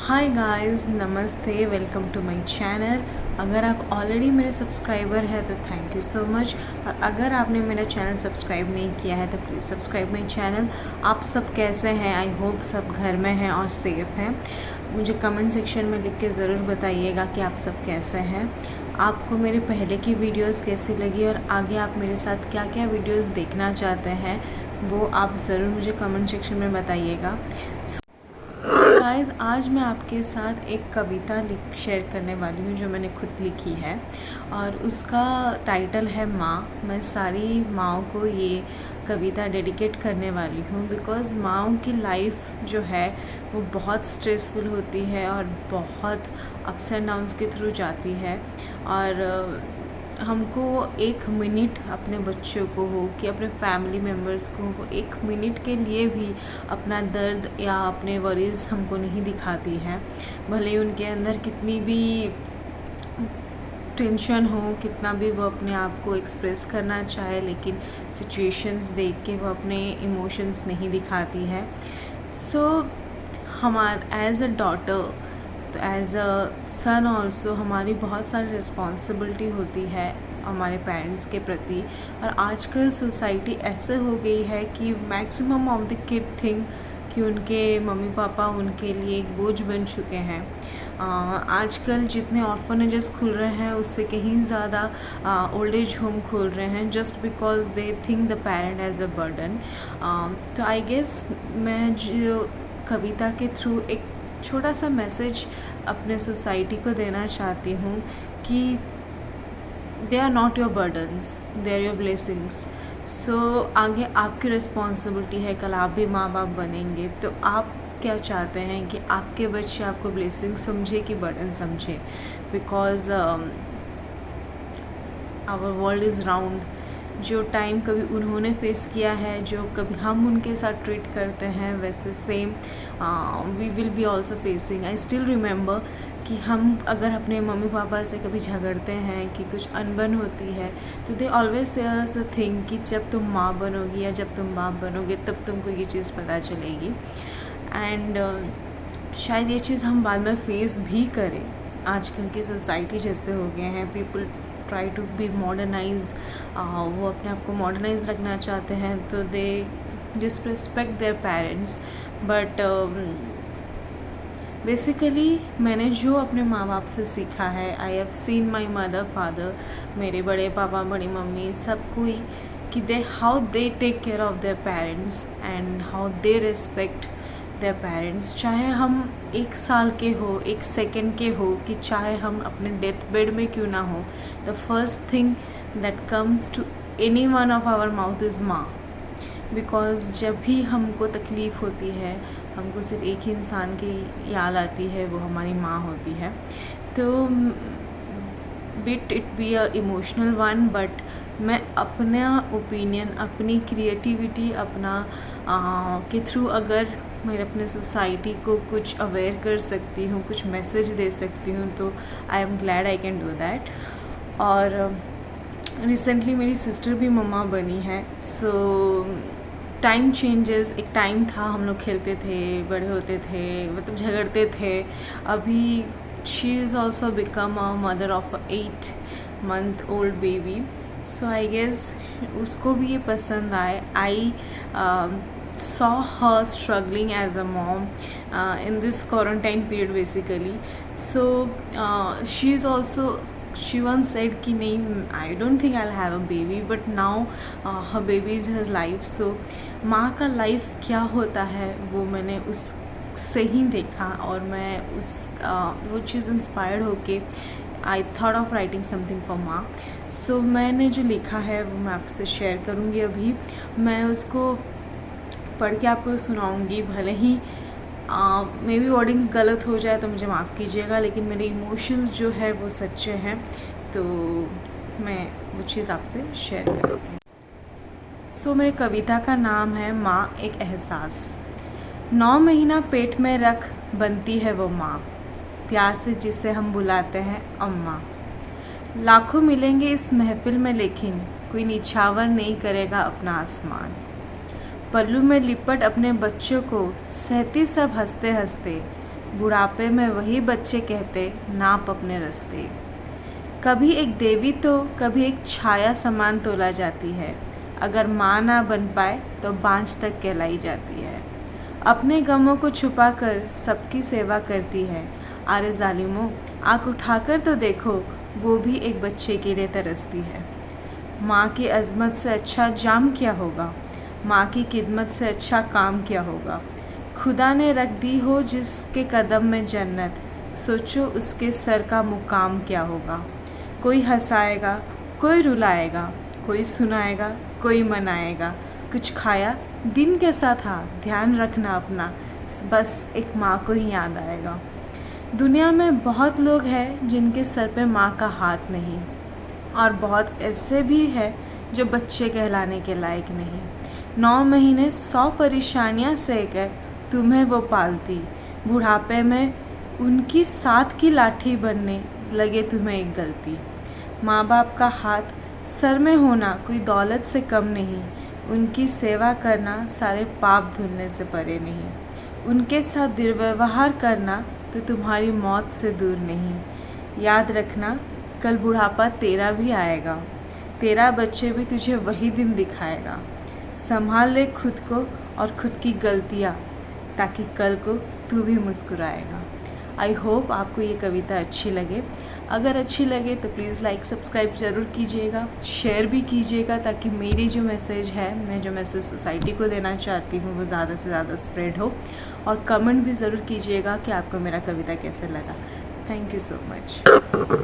Hi guys, नमस्ते, welcome to my channel. अगर आप ऑलरेडी मेरे सब्सक्राइबर हैं तो थैंक यू सो मच, और अगर आपने मेरा चैनल सब्सक्राइब नहीं किया है तो प्लीज़ सब्सक्राइब माय चैनल। आप सब कैसे हैं? आई होप सब घर में हैं और सेफ़ हैं। मुझे कमेंट सेक्शन में लिख के ज़रूर बताइएगा कि आप सब कैसे हैं। आपको मेरे पहले की वीडियोस कैसी लगी और आगे आप मेरे साथ क्या क्या वीडियोस देखना चाहते हैं वो आप ज़रूर मुझे कमेंट सेक्शन में बताइएगा। गाइस, आज मैं आपके साथ एक कविता शेयर करने वाली हूँ जो मैंने खुद लिखी है, और उसका टाइटल है माँ। मैं सारी माँओं को ये कविता डेडिकेट करने वाली हूँ बिकॉज़ माँओं की लाइफ जो है वो बहुत स्ट्रेसफुल होती है और बहुत अप्स एंड डाउन्स के थ्रू जाती है। और हमको एक मिनट अपने बच्चों को हो कि अपने फैमिली मेम्बर्स को हो, एक मिनट के लिए भी अपना दर्द या अपने वरीज़ हमको नहीं दिखाती हैं। भले ही उनके अंदर कितनी भी टेंशन हो, कितना भी वो अपने आप को एक्सप्रेस करना चाहे, लेकिन सिचुएशंस देख के वो अपने इमोशंस नहीं दिखाती है। सो एज अ डॉटर, तो एज अ सन ऑल्सो हमारी बहुत सारी रिस्पॉन्सिबिलिटी होती है हमारे पेरेंट्स के प्रति। और आजकल सोसाइटी ऐसे हो गई है कि maximum of the kid think कि उनके मम्मी पापा उनके लिए एक बोझ बन चुके हैं। आजकल जितने ऑर्फनेजेस खुल रहे हैं उससे कहीं ज़्यादा ओल्ड एज होम खुल रहे हैं just because they think the parent as a burden. तो आई गेस मैं जो कविता के थ्रू एक छोटा सा मैसेज अपने सोसाइटी को देना चाहती हूँ कि they are not your burdens, they are your blessings. So आगे आपकी रिस्पॉन्सिबिलिटी है, कल आप भी माँ बाप बनेंगे, तो आप क्या चाहते हैं कि आपके बच्चे आपको ब्लेसिंग समझे कि बर्डन समझे? Because our world is round. जो टाइम कभी उन्होंने फेस किया है, जो कभी हम उनके साथ ट्रीट करते हैं, वैसे same we will be also facing. I still remember कि हम अगर अपने मम्मी पापा से कभी झगड़ते हैं कि कुछ अनबन होती है तो they always say us a thing कि जब तुम माँ बनोगी या जब तुम बाप बनोगे तब तुमको ये चीज़ पता चलेगी। एंड शायद ये चीज़ हम बाद में फेस भी करें। आजकल की सोसाइटी जैसे हो गए हैं, people try to be modernize, वो अपने आप को मॉडर्नाइज रखना चाहते हैं, तो they disrespect their parents. But basically मैंने जो अपने माँ बाप से सीखा है, I have seen my mother father, मेरे बड़े पापा बड़ी मम्मी सब कोई, कि they how they take care of their parents and how they respect their parents. चाहे हम 1 साल के हो, 1 सेकेंड के हो, कि चाहे हम अपने डेथ बेड में क्यों ना हो, the first thing that comes to any one of our mouth is माँ। बिकॉज़ जब भी हमको तकलीफ़ होती है हमको सिर्फ एक ही इंसान की याद आती है, वो हमारी माँ होती है। तो bit it be a emotional one, but मैं अपना ओपिनियन, अपनी क्रिएटिविटी, अपना के थ्रू अगर मैं अपने सोसाइटी को कुछ अवेयर कर सकती हूँ, कुछ मैसेज दे सकती हूँ, तो I am glad I can do that. और रिसेंटली मेरी सिस्टर भी मम्मा बनी है। सो टाइम चेंजेस, एक टाइम था हम लोग खेलते थे, बड़े होते थे, मतलब झगड़ते थे। अभी she is also become a mother of 8 month old baby. So I guess उसको भी ये पसंद आए। आई saw her struggling as a mom in this quarantine period basically. So she is also, she once said कि नहीं, I don't think I'll have a baby, but now her baby is her life. So माँ का life क्या होता है वो मैंने उससे ही देखा, और मैं वो चीज़ इंस्पायर्ड होके I thought of writing something for माँ। सो मैंने जो लिखा है वो मैं आपसे शेयर करूँगी। अभी मैं उसको पढ़ के आपको सुनाऊँगी, भले ही मे बी वर्डिंग्स गलत हो जाए तो मुझे माफ़ कीजिएगा, लेकिन मेरे इमोशंस जो है वो सच्चे हैं, तो मैं वो चीज़ आपसे शेयर कर देती हूँ। सो मेरी कविता का नाम है माँ एक एहसास। 9 महीना पेट में रख बनती है वो माँ, प्यार से जिसे हम बुलाते हैं अम्मा। लाखों मिलेंगे इस महफिल में लेकिन कोई निछावर नहीं करेगा अपना आसमान। पल्लू में लिपट अपने बच्चों को सहती सब हंसते हंसते, बुढ़ापे में वही बच्चे कहते नाप अपने रास्ते। कभी एक देवी तो कभी एक छाया समान तोला जाती है, अगर माँ ना बन पाए तो बांझ तक कहलाई जाती है। अपने गमों को छुपाकर सबकी सेवा करती है, अरे जालिमों आँख उठाकर तो देखो, वो भी एक बच्चे के लिए तरसती है। माँ की अज़मत से अच्छा जाम क्या होगा, माँ की खिदमत से अच्छा काम क्या होगा। खुदा ने रख दी हो जिसके कदम में जन्नत, सोचो उसके सर का मुकाम क्या होगा। कोई हंसाएगा, कोई रुलाएगा, कोई सुनाएगा, कोई मनाएगा। कुछ खाया, दिन कैसा था, ध्यान रखना अपना, बस एक माँ को ही याद आएगा। दुनिया में बहुत लोग हैं जिनके सर पे माँ का हाथ नहीं, और बहुत ऐसे भी है जो बच्चे कहलाने के लायक नहीं। 9 महीने 100 परेशानियाँ सहकर तुम्हें वो पालती, बुढ़ापे में उनकी साथ की लाठी बनने लगे तुम्हें एक गलती। माँ बाप का हाथ सर में होना कोई दौलत से कम नहीं, उनकी सेवा करना सारे पाप धुलने से परे नहीं। उनके साथ दुर्व्यवहार करना तो तुम्हारी मौत से दूर नहीं। याद रखना कल बुढ़ापा तेरा भी आएगा, तेरा बच्चे भी तुझे वही दिन दिखाएगा। संभाल ले खुद को और खुद की गलतियाँ, ताकि कल को तू भी मुस्कुराएगा। आई होप आपको ये कविता अच्छी लगे। अगर अच्छी लगे तो प्लीज़ लाइक सब्सक्राइब ज़रूर कीजिएगा, शेयर भी कीजिएगा, ताकि मेरी जो मैसेज है, मैं जो मैसेज सोसाइटी को देना चाहती हूँ वो ज़्यादा से ज़्यादा स्प्रेड हो। और कमेंट भी ज़रूर कीजिएगा कि आपको मेरा कविता कैसे लगा। Thank you so much.